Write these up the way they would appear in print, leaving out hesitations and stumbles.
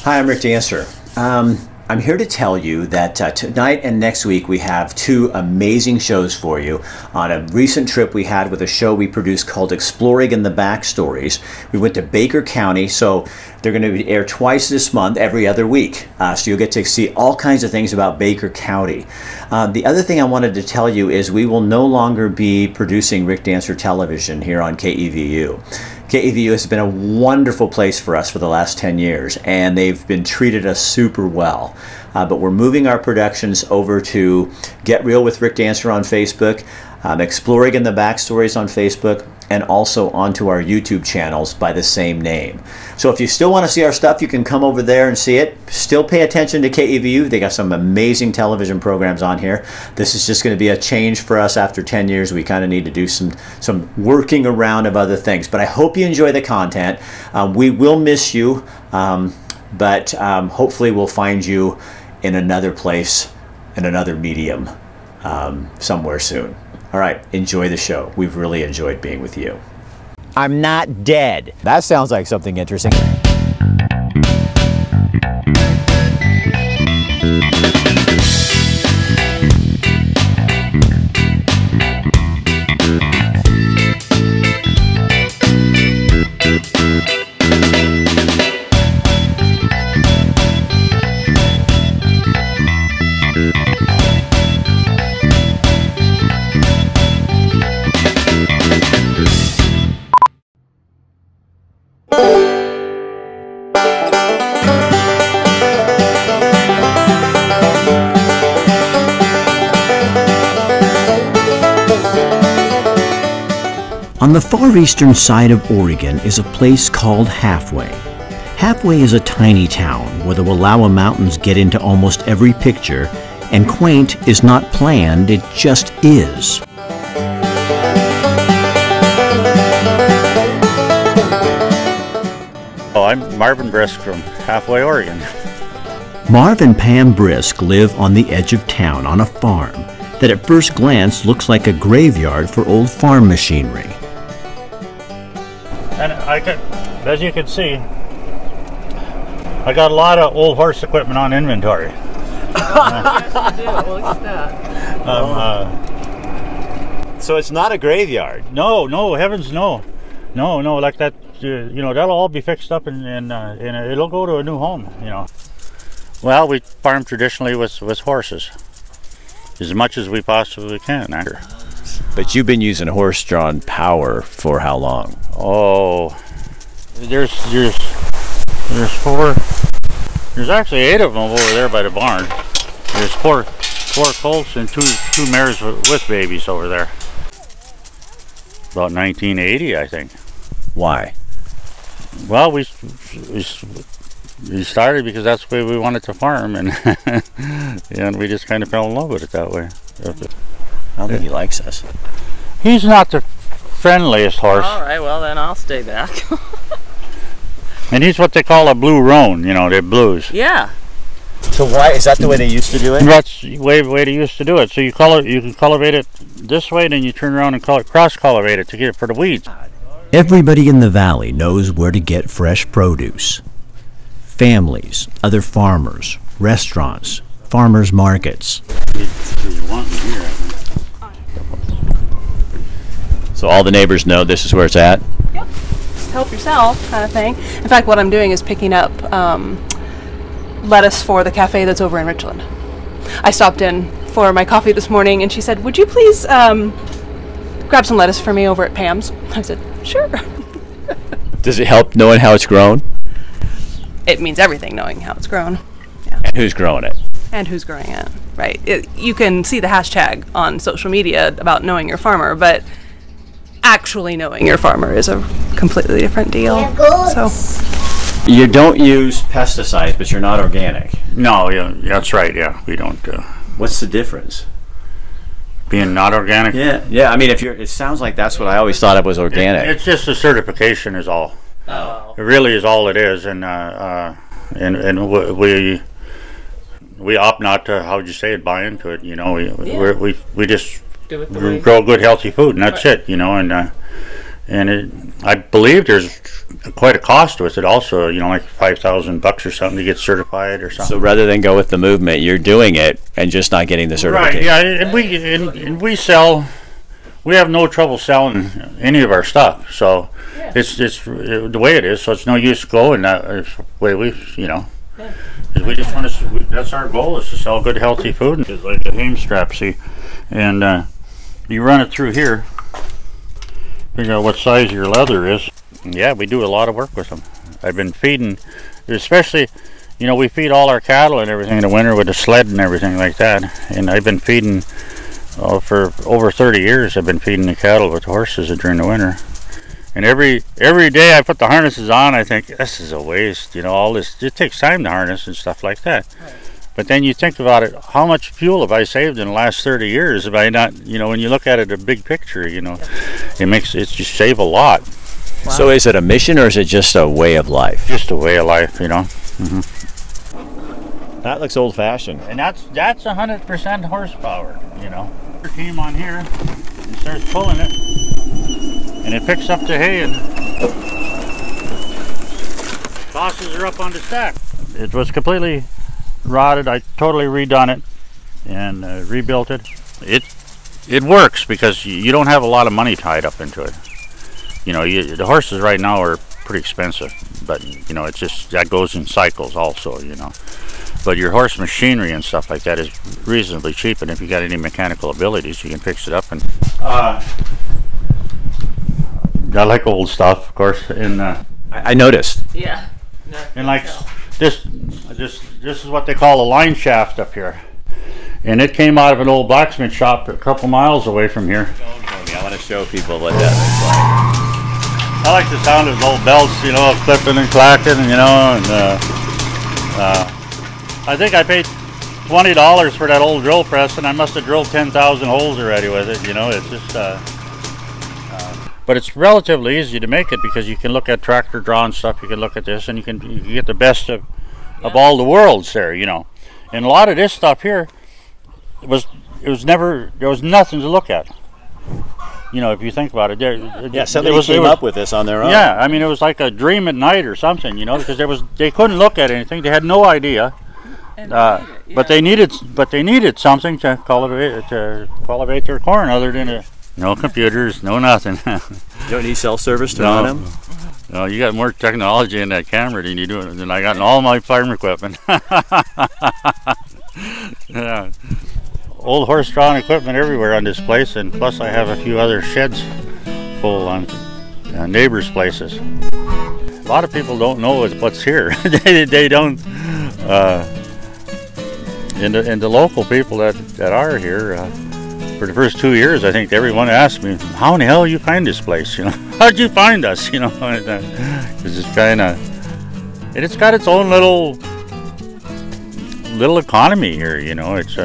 Hi, I'm Rick Dancer. I'm here to tell you that tonight and next week we have two amazing shows for you on a recent trip we had with a show we produced called ExplOregon The Back Stories. We went to Baker County, so they're going to air twice this month, every other week. So you'll get to see all kinds of things about Baker County. The other thing I wanted to tell you is we will no longer be producing Rick Dancer Television here on KEVU. KEVU has been a wonderful place for us for the last 10 years, and they've been treated us super well. But we're moving our productions over to Get Real with Rick Dancer on Facebook, ExplOregon The Back Stories on Facebook, and also onto our YouTube channels by the same name. So if you still want to see our stuff, you can come over there and see it. Still pay attention to KEVU. They got some amazing television programs on here. This is just going to be a change for us after 10 years. We kind of need to do some working around of other things. But I hope you enjoy the content. We will miss you, but hopefully we'll find you in another place, in another medium, somewhere soon. All right, enjoy the show. We've really enjoyed being with you. I'm not dead. That sounds like something interesting. On the far eastern side of Oregon is a place called Halfway. Halfway is a tiny town where the Wallowa Mountains get into almost every picture, and quaint is not planned, it just is. Oh, I'm Marvin Brisk from Halfway, Oregon. Marv and Pam Brisk live on the edge of town on a farm that at first glance looks like a graveyard for old farm machinery. And as you can see, I got a lot of old horse equipment on inventory. Yes, you do. Look at that. So it's not a graveyard? No, heavens no. No, like that, you know, that'll all be fixed up and it'll go to a new home, you know. Well, we farm traditionally with horses, as much as we possibly can. But you've been using horse-drawn power for how long? Oh, there's actually 8 of them over there by the barn. There's four colts and two mares with babies over there. About 1980, I think. Why? Well, we started because that's the way we wanted to farm, and and we just kind of fell in love with it that way. I don't think he likes us. He's not the friendliest horse. All right, well then I'll stay back. And he's what they call a blue roan, you know, they're blues. Yeah. So why, is that the way they used to do it? That's the way they used to do it. So you can cultivate it this way, then you turn around and cross-cultivate it to get it for the weeds. Everybody in the valley knows where to get fresh produce. Families, other farmers, restaurants, farmers markets. So all the neighbors know this is where it's at? Yep. Help yourself kind of thing. In fact, what I'm doing is picking up lettuce for the cafe that's over in Richland. I stopped in for my coffee this morning and she said, would you please grab some lettuce for me over at Pam's? I said, sure. Does it help knowing how it's grown? It means everything knowing how it's grown. Yeah. And who's growing it? And who's growing it, right. You can see the hashtag on social media about knowing your farmer, but actually knowing your farmer is a completely different deal. So you don't use pesticides, but you're not organic. No, yeah, that's right. Yeah, we don't. What's the difference? Being not organic? Yeah. I mean, it sounds like that's what I always thought it was organic. It's just a certification, is all. Oh. It really is all it is, and we opt not to, how would you say it, buy into it. You know, we just grow good healthy food, and that's it. You know, and And I believe there's quite a cost with it also, you know, like $5,000 or something to get certified or something. So rather than go with the movement, you're doing it and just not getting the certification. Right, yeah, and we sell, we have no trouble selling any of our stuff. So it's the way it is, so it's no use to go, and that's the way we, you know. We just want to, that's our goal, is to sell good healthy food. It's like a ham strap, see, and you run it through here, figure out what size your leather is. Yeah, we do a lot of work with them. I've been feeding, especially, you know, we feed all our cattle and everything in the winter with a sled and everything like that, and I've been feeding for over 30 years. I've been feeding the cattle with horses during the winter. And every day I put the harnesses on, I think, this is a waste, you know, all this, it takes time to harness and stuff like that. Right. But then you think about it, how much fuel have I saved in the last 30 years by not, you know, when you look at it, a big picture, you know, it's just save a lot. Wow. So is it a mission, or is it just a way of life? Just a way of life, you know. That looks old-fashioned. And that's 100% horsepower, you know. Came on here and starts pulling it, and it picks up the hay and tosses her up on the stack. It was completely rotted. I totally redone it and rebuilt it. It works because you don't have a lot of money tied up into it. You know, the horses right now are pretty expensive, but you know, it's just that goes in cycles also, you know. But your horse machinery and stuff like that is reasonably cheap, and if you got any mechanical abilities, you can fix it up. And I like old stuff, of course. And I noticed. Yeah. No, and like this is what they call a line shaft up here, and it came out of an old blacksmith shop a couple miles away from here. I want to show people what that looks like. I like the sound of old belts, you know, clipping and clacking, you know, and I think I paid $20 for that old drill press, and I must have drilled 10,000 holes already with it, you know. It's just but it's relatively easy to make it because you can look at tractor drawn stuff, you can look at this, and you can get the best of all the worlds there, you know. And a lot of this stuff here there was nothing to look at. You know, if you think about it, somebody came up with this on their own. Yeah, I mean, it was like a dream at night or something, you know, because they couldn't look at anything. They had no idea, but they needed something to cultivate their corn, other than no computers, no nothing. You don't need cell service to run them. No, you got more technology in that camera than I got in all my farm equipment. Yeah. Old horse-drawn equipment everywhere on this place, and plus I have a few other sheds full on neighbors' places. A lot of people don't know what's here. they don't. And the local people that are here, for the first 2 years, I think everyone asked me, "How in the hell you find this place? You know, how'd you find us? You know, because it's kind of, and it's got its own little economy here. You know, it's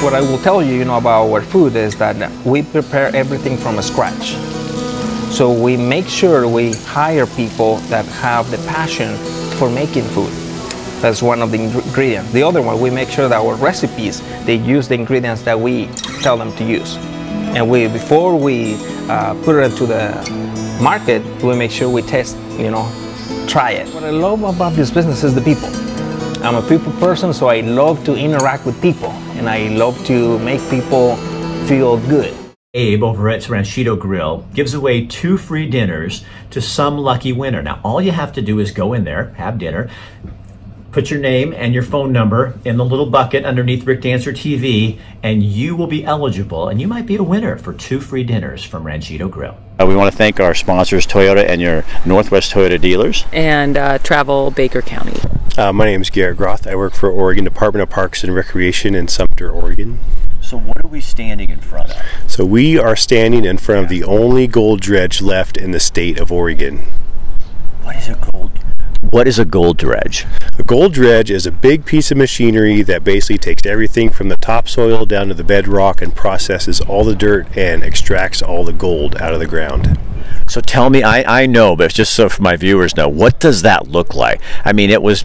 What I will tell you, about our food is that we prepare everything from scratch. So we make sure we hire people that have the passion for making food. That's one of the ingredients. The other one, we make sure that our recipes, they use the ingredients that we tell them to use. And before we put it into the market, we make sure we test, try it. What I love about this business is the people. I'm a people person, so I love to interact with people, and I love to make people feel good. Abe over at Ranchito Grill gives away 2 free dinners to some lucky winner. Now, all you have to do is go in there, have dinner, put your name and your phone number in the little bucket underneath Rick Dancer TV, and you will be eligible, and you might be a winner for 2 free dinners from Ranchito Grill. We want to thank our sponsors, Toyota and your Northwest Toyota dealers. And Travel Baker County. My name is Garrett Groth. I work for Oregon Department of Parks and Recreation in Sumpter, Oregon. So what are we standing in front of? So we are standing in front of the only gold dredge left in the state of Oregon. What is a gold dredge? A gold dredge is a big piece of machinery that basically takes everything from the topsoil down to the bedrock and processes all the dirt and extracts all the gold out of the ground. So tell me, I know, but just so for my viewers know, what does that look like? I mean, it was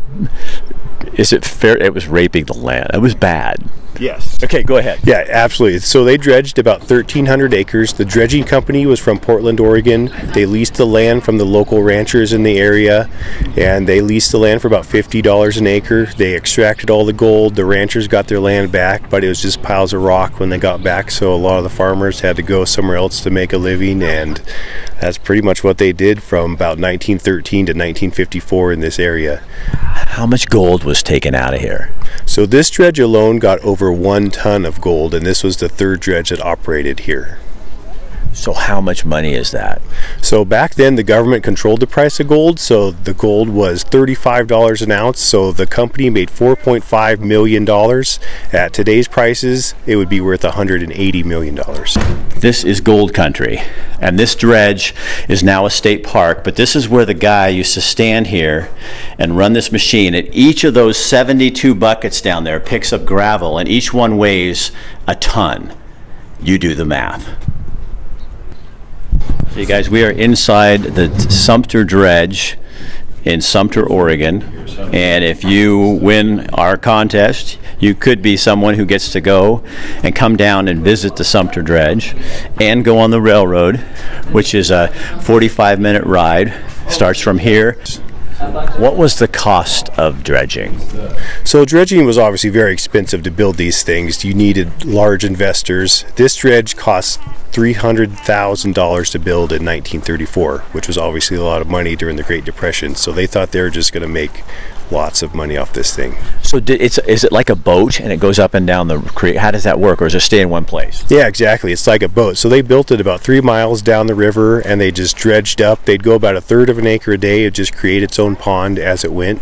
is it fair? It was raping the land. It was bad. Yes. Okay, go ahead. Yeah, absolutely. So they dredged about 1,300 acres. The dredging company was from Portland, Oregon. They leased the land from the local ranchers in the area, and they leased the land for about $50 an acre. They extracted all the gold. The ranchers got their land back, but it was just piles of rock when they got back, so a lot of the farmers had to go somewhere else to make a living, and that's pretty much what they did from about 1913 to 1954 in this area. How much gold was taken out of here? So this dredge alone got over 1 ton of gold, and this was the third dredge that operated here. So how much money is that? So back then the government controlled the price of gold, so the gold was $35 an ounce, so the company made $4.5 million. At today's prices, it would be worth $180 million. This is gold country, and this dredge is now a state park, but this is where the guy used to stand here and run this machine, and each of those 72 buckets down there picks up gravel, and each one weighs a ton. You do the math. So you guys, we are inside the Sumpter Dredge in Sumpter, Oregon, and if you win our contest, you could be someone who gets to go and come down and visit the Sumpter Dredge and go on the railroad, which is a 45-minute ride. Starts from here. What was the cost of dredging? So dredging was obviously very expensive to build these things. You needed large investors. This dredge cost $300,000 to build in 1934, which was obviously a lot of money during the Great Depression. So they thought they were just going to make lots of money off this thing. So is it like a boat and it goes up and down the creek? How does that work, or does it stay in one place? Yeah, exactly. It's like a boat. So they built it about 3 miles down the river, and they just dredged up. They'd go about 1/3 of an acre a day. It just create its own pond as it went,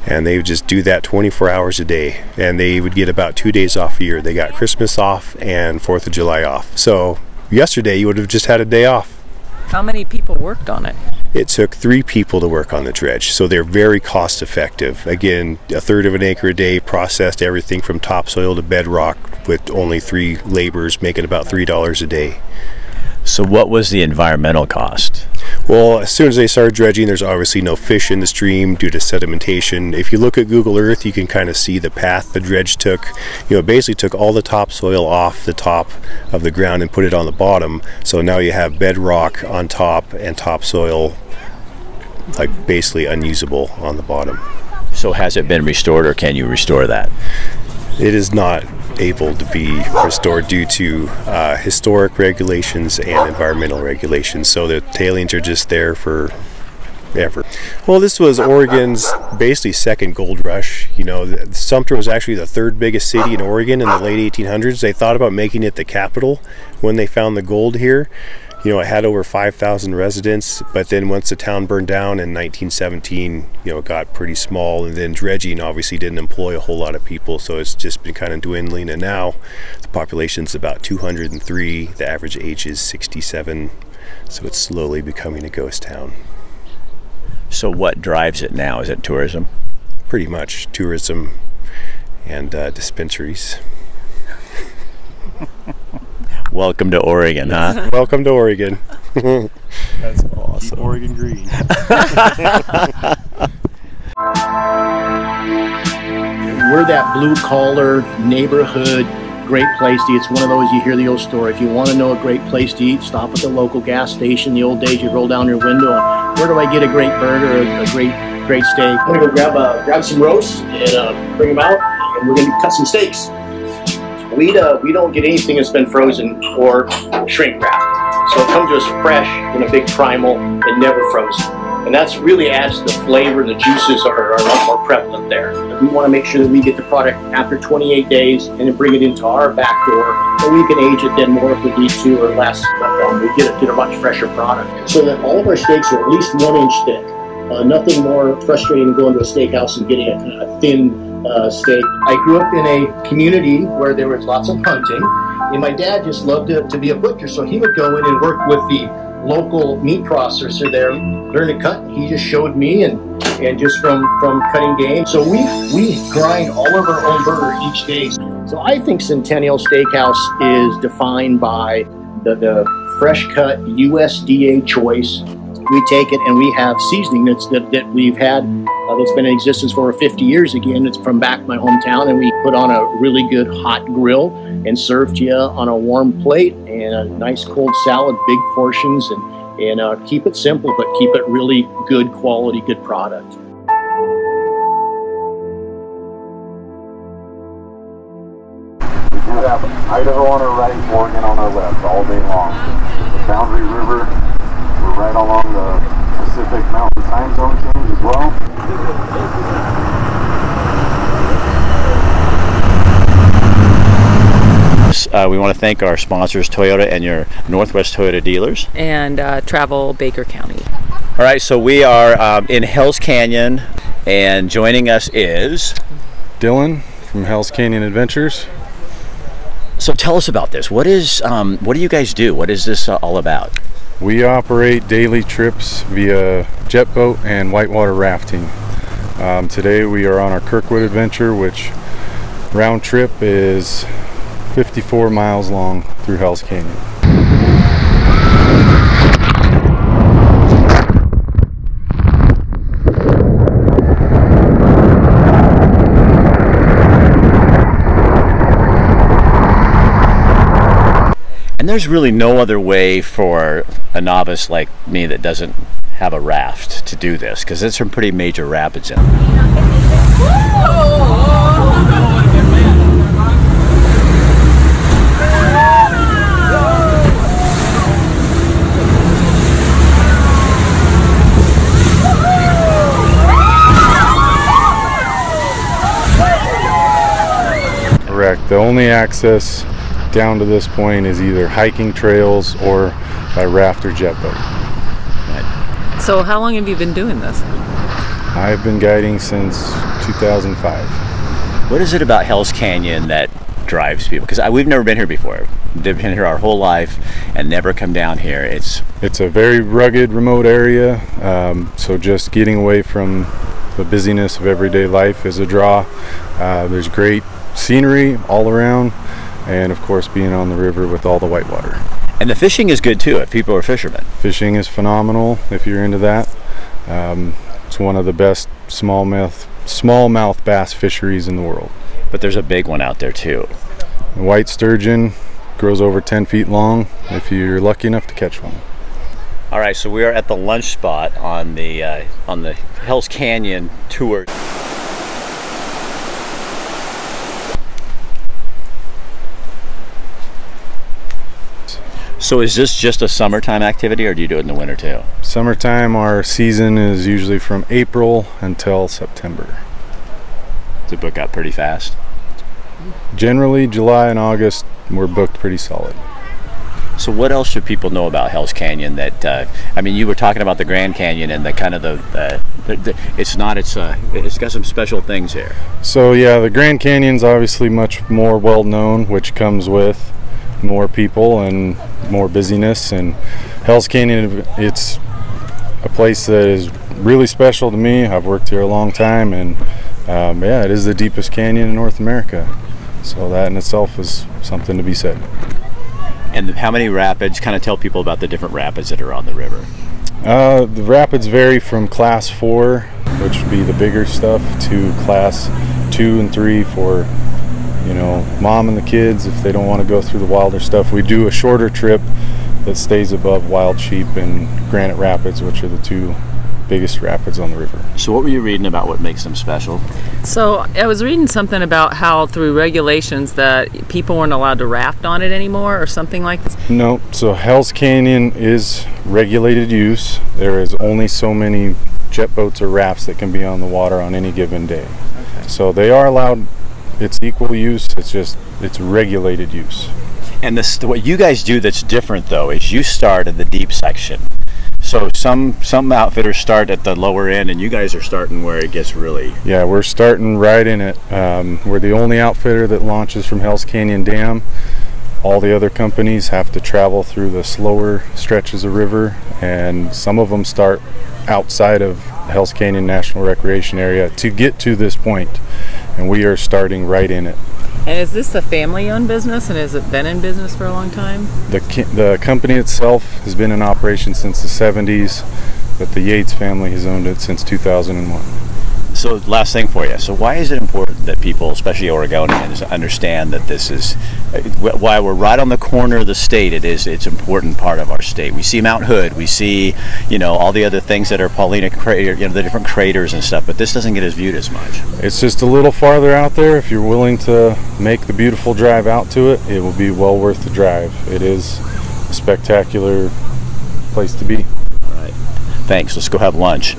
and they would just do that 24 hours a day, and they would get about 2 days off a year. They got Christmas off and 4th of July off. So yesterday you would have just had a day off. How many people worked on it? It took 3 people to work on the dredge, so they're very cost effective. Again, 1/3 of an acre a day, processed everything from topsoil to bedrock with only 3 laborers, making about $3 a day. So what was the environmental cost? Well, as soon as they started dredging, there's obviously no fish in the stream due to sedimentation. If you look at Google Earth, you can kind of see the path the dredge took. You know, it basically took all the topsoil off the top of the ground and put it on the bottom. So now you have bedrock on top and topsoil like basically unusable on the bottom. So has it been restored, or can you restore that? It is not able to be restored due to historic regulations and environmental regulations, so the tailings are just there for ever. Well, this was Oregon's basically second gold rush. You know, Sumpter was actually the 3rd biggest city in Oregon in the late 1800s. They thought about making it the capital when they found the gold here. You know, it had over 5,000 residents, but then once the town burned down in 1917, you know, it got pretty small, and then dredging obviously didn't employ a whole lot of people, so it's just been kind of dwindling, and now the population's about 203, the average age is 67, so it's slowly becoming a ghost town. So what drives it now? Is it tourism? Pretty much tourism and dispensaries. Welcome to Oregon, huh? Welcome to Oregon. That's awesome. Keep Oregon green. We're that blue-collar neighborhood, great place to eat. It's one of those, you hear the old story. If you want to know a great place to eat, stop at the local gas station. The old days, you roll down your window and, where do I get a great burger, a great steak? I'm going to go grab some roasts and bring them out, and we're going to cut some steaks. We don't get anything that's been frozen or shrink wrapped. So it comes to us fresh in a big primal and never frozen. And that's really adds to the flavor. The juices are a lot more prevalent there. We want to make sure that we get the product after 28 days and then bring it into our back door. And we can age it then more if we need to or less. But we get a much fresher product. So that all of our steaks are at least 1 inch thick. Nothing more frustrating than going to a steakhouse and getting a thin steak. I grew up in a community where there was lots of hunting, and my dad just loved to be a butcher, so he would go in and work with the local meat processor there, learn to cut. He just showed me, and just from cutting game. So we grind all of our own burger each day. So I think Centennial Steakhouse is defined by the fresh cut USDA choice. we take it and we have seasoning that we've had that's been in existence for over 50 years. Again, it's from back my hometown, and we put on a really good hot grill and serve to you on a warm plate and a nice cold salad, big portions, and keep it simple, but keep it really good quality, good product. We do have Idaho on our right, Oregon on our left, all day long. The Boundary River, we're right along the Pacific Mountain time zone change as well. We want to thank our sponsors, Toyota and your Northwest Toyota dealers. And Travel Baker County. All right, so we are in Hell's Canyon, and joining us is Dylan from Hell's Canyon Adventures. So tell us about this. What do you guys do? What is this all about? We operate daily trips via jet boat and whitewater rafting. Today we are on our Kirkwood adventure, which round trip is 54 miles long through Hell's Canyon. And there's really no other way for a novice like me that doesn't have a raft to do this, because there's some pretty major rapids in it. Correct. The only access down to this point is either hiking trails or by raft or jet boat. So how long have you been doing this? I've been guiding since 2005. What is it about Hell's Canyon that drives people? Because we've never been here before. They've been here our whole life and never come down here. It's a very rugged, remote area, so just getting away from the busyness of everyday life is a draw. There's great scenery all around, and of course being on the river with all the whitewater. And the fishing is good too if people are fishermen. Fishing is phenomenal if you're into that. It's one of the best smallmouth bass fisheries in the world. But there's a big one out there too. The white sturgeon grows over 10 feet long if you're lucky enough to catch one. All right, so we are at the lunch spot on the Hell's Canyon tour. So is this just a summertime activity, or do you do it in the winter too? Summertime, our season is usually from April until September. Does it book up pretty fast? Generally, July and August, we're booked pretty solid. So what else should people know about Hell's Canyon that, I mean, you were talking about the Grand Canyon and the kind of it's got some special things here. So yeah, the Grand Canyon's obviously much more well known, which comes with more people and more busyness. And Hell's Canyon, it's a place that is really special to me. I've worked here a long time, and yeah, it is the deepest canyon in North America. So that in itself is something to be said. And how many rapids? Kind of tell people about the different rapids that are on the river. The rapids vary from class 4, which would be the bigger stuff, to class 2 and 3 for, you know, mom and the kids if they don't want to go through the wilder stuff. We do a shorter trip that stays above Wild Sheep and Granite Rapids, which are the two biggest rapids on the river. So what were you reading about what makes them special? So I was reading something about how through regulations that people weren't allowed to raft on it anymore or something like this. No, so Hell's Canyon is regulated use. There is only so many jet boats or rafts that can be on the water on any given day. Okay. So they are allowed, it's equal use, it's regulated use. And what you guys do that's different though is you start at the deep section. So some outfitters start at the lower end, and you guys are starting where it gets really... Yeah, we're starting right in it. We're the only outfitter that launches from Hell's Canyon Dam. All the other companies have to travel through the slower stretches of river, and some of them start outside of Hell's Canyon National Recreation Area to get to this point, and we are starting right in it. And is this a family-owned business, and has it been in business for a long time? The company itself has been in operation since the 70s. but the Yates family has owned it since 2001. So last thing for you. So why is it important that people, especially Oregonians, understand that this is, why we're right on the corner of the state, it's an important part of our state. We see Mount Hood, we see, all the other things that are Paulina crater, the different craters and stuff, but this doesn't get as viewed as much. It's just a little farther out there. If you're willing to make the beautiful drive out to it, it will be well worth the drive. It is a spectacular place to be. Thanks. Let's go have lunch.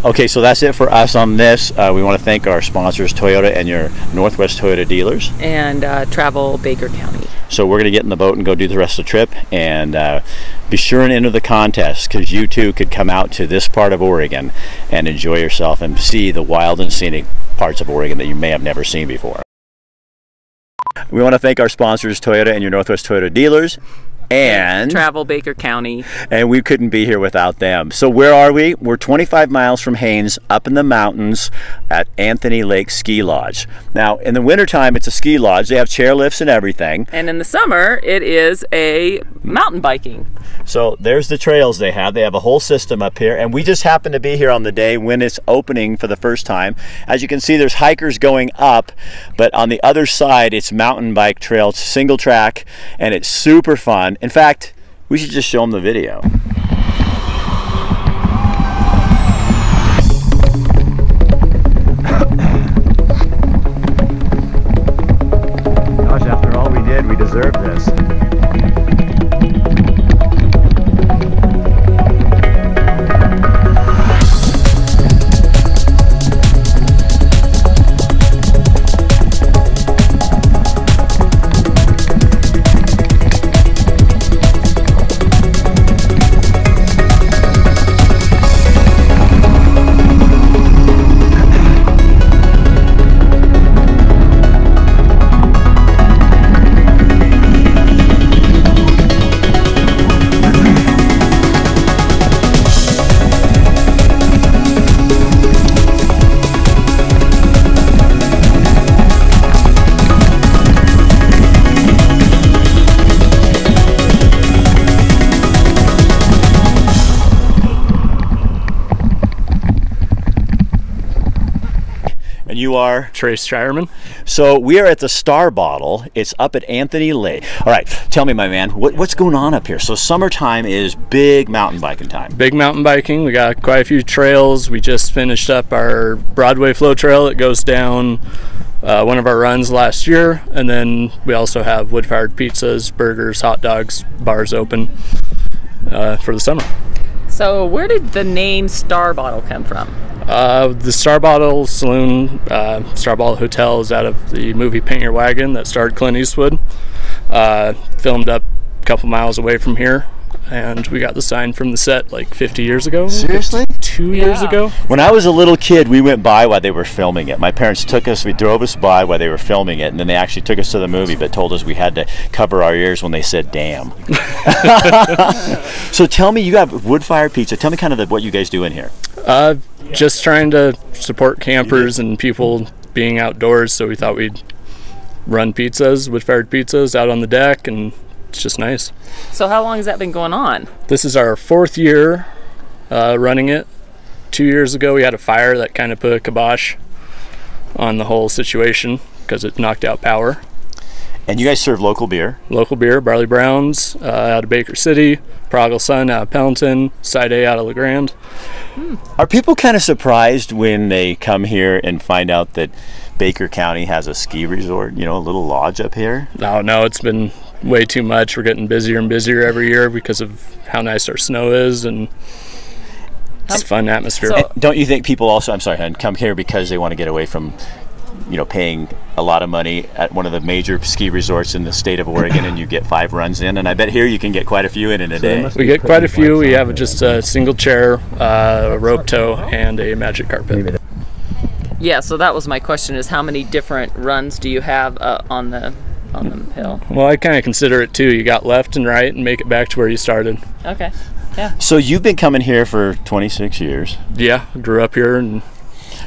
Okay, so that's it for us on this. We want to thank our sponsors, Toyota and your Northwest Toyota dealers. And Travel Baker County. So we're going to get in the boat and go do the rest of the trip. And be sure and enter the contest, because you too could come out to this part of Oregon and enjoy yourself and see the wild and scenic parts of Oregon that you may have never seen before. We want to thank our sponsors, Toyota and your Northwest Toyota dealers. And Travel Baker County. And we couldn't be here without them. So where are we? We're 25 miles from Haines, up in the mountains at Anthony Lake Ski Lodge. Now, in the wintertime, it's a ski lodge. They have chairlifts and everything. And in the summer, it is a mountain biking. So there's the trails they have. They have a whole system up here. And we just happen to be here on the day when it's opening for the first time. As you can see, there's hikers going up, but on the other side, it's mountain bike trail. It's single track, and it's super fun. In fact, we should just show them the video. Gosh, after all we did, we deserve this. And you are? Trace Shireman. So we are at the Star Bottle. It's up at Anthony Lake. All right, tell me, my man, what's going on up here? So summertime is big mountain biking time. Big mountain biking. We got quite a few trails. We just finished up our Broadway flow trail that goes down one of our runs last year. And then we also have wood-fired pizzas, burgers, hot dogs, bars open for the summer. So where did the name Star Bottle come from? The Star Bottle Saloon, Star Bottle Hotel is out of the movie Paint Your Wagon that starred Clint Eastwood. Filmed up a couple miles away from here, and we got the sign from the set like 50 years ago. Seriously? 2 years ago. When I was a little kid, we went by while they were filming it. My parents took us, we drove us by while they were filming it, and then they actually took us to the movie, but told us we had to cover our ears when they said damn. So tell me, you have wood-fired pizza. Tell me kind of what you guys do in here. Just trying to support campers and people being outdoors, so we thought we'd run pizzas, wood-fired pizzas out on the deck, and it's just nice. So how long has that been going on? This is our 4th year running it. 2 years ago we had a fire that kind of put a kibosh on the whole situation because it knocked out power. And you guys serve local beer? Local beer, Barley Browns out of Baker City, Prodigal Sun out of Pendleton, Side A out of LeGrand. Are people kind of surprised when they come here and find out that Baker County has a ski resort, a little lodge up here? No, it's been way too much. We're getting busier and busier every year because of how nice our snow is, and it's a fun atmosphere. So, don't you think people also, come here because they want to get away from paying a lot of money at one of the major ski resorts in the state of Oregon, and you get 5 runs in, and I bet here you can get quite a few in a day. We get quite a few. We have just a single chair, a rope tow, and a magic carpet. Yeah, so that was my question, is how many different runs do you have on the hill? Well, I kind of consider it 2. You got left and right and make it back to where you started. Okay, yeah. So you've been coming here for 26 years. Yeah, grew up here. And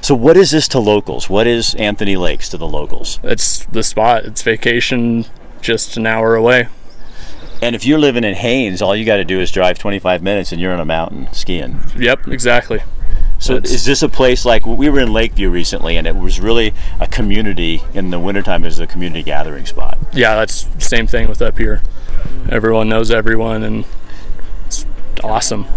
so what is this to locals? What is Anthony Lakes to the locals? It's the spot. It's vacation just an hour away. And if you're living in Haines, all you got to do is drive 25 minutes and you're on a mountain skiing. Yep, exactly. So is this a place, like we were in Lakeview recently, and it was really a community in the wintertime, as a community gathering spot? Yeah, that's the same thing with up here. Everyone knows everyone, and it's awesome.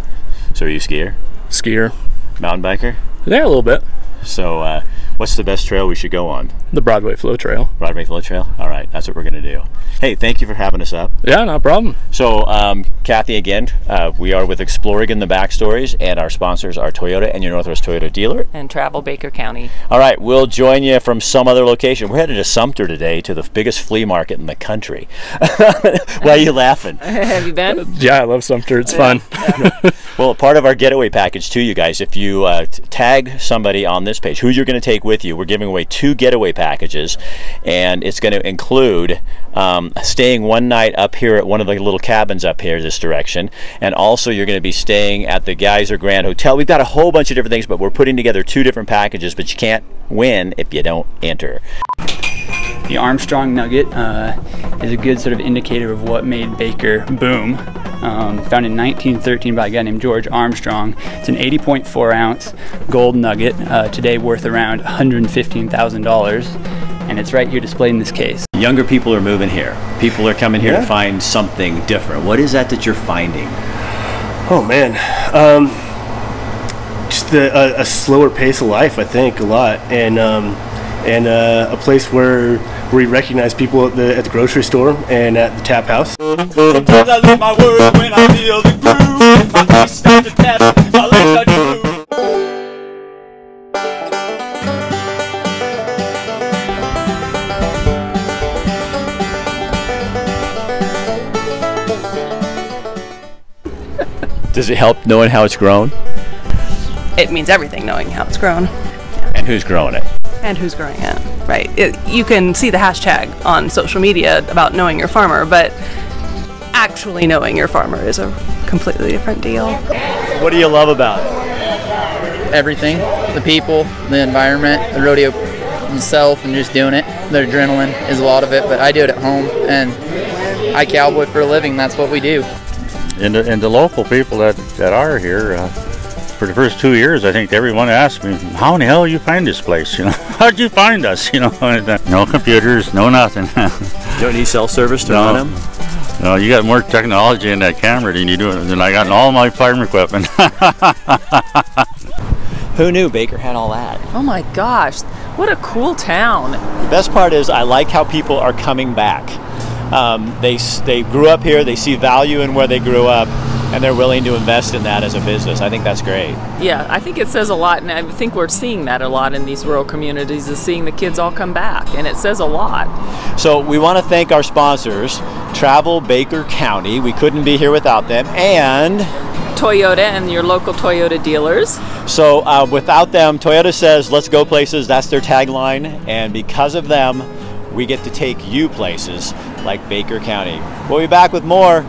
So are you a skier? Skier. Mountain biker? Yeah, a little bit. So what's the best trail we should go on? The Broadway Flow Trail. Broadway Flow Trail? All right, that's what we're going to do. Hey, thank you for having us up. Yeah, no problem. So, Kathy, again, we are with ExplOregon The Back Stories, and our sponsors are Toyota and your Northwest Toyota dealer. And Travel Baker County. All right, we'll join you from some other location. We're headed to Sumpter today, to the biggest flea market in the country. Why are you laughing? Have you been? Yeah, I love Sumpter. It's fun. Well, part of our getaway package too, you guys, if you tag somebody on this page, who you're going to take with you, we're giving away 2 getaway packages, and it's going to include staying one night up here at one of the little cabins up here this direction, and also you're going to be staying at the Geyser Grand Hotel. We've got a whole bunch of different things, but we're putting together 2 different packages, but you can't win if you don't enter. The Armstrong Nugget is a good sort of indicator of what made Baker boom. Found in 1913 by a guy named George Armstrong. It's an 80.4 ounce gold nugget, today worth around $115,000, and it's right here displayed in this case. Younger people are moving here. People are coming here to find something different. What is that you're finding? Oh man, just a slower pace of life, I think, a lot, and a place where we recognize people at the grocery store and at the tap house. Sometimes I lose my words when I feel the groove. My feet start to tap, my legs start to move. Does it help knowing how it's grown? It means everything knowing how it's grown. And who's growing it? And who's growing it, right? You can see the hashtag on social media about knowing your farmer, but actually knowing your farmer is a completely different deal. What do you love about it? Everything. The people, the environment, the rodeo itself, and just doing it. The adrenaline is a lot of it, but I do it at home, and I cowboy for a living. That's what we do. And the local people that are here, for the first 2 years, I think everyone asked me, how in the hell you find this place? You know, how'd you find us? You know, no computers, no nothing. You don't need self-service to run them? No, you got more technology in that camera than you do than I got in all my farm equipment. Who knew Baker had all that? Oh my gosh, what a cool town. The best part is I like how people are coming back. They grew up here, they see value in where they grew up, and they're willing to invest in that as a business. I think that's great. Yeah, I think it says a lot, and I think we're seeing that a lot in these rural communities, is seeing the kids all come back, and it says a lot. So we want to thank our sponsors, Travel Baker County. We couldn't be here without them, and Toyota and your local Toyota dealers. So without them, Toyota says, let's go places. That's their tagline, and because of them, we get to take you places like Baker County. We'll be back with more.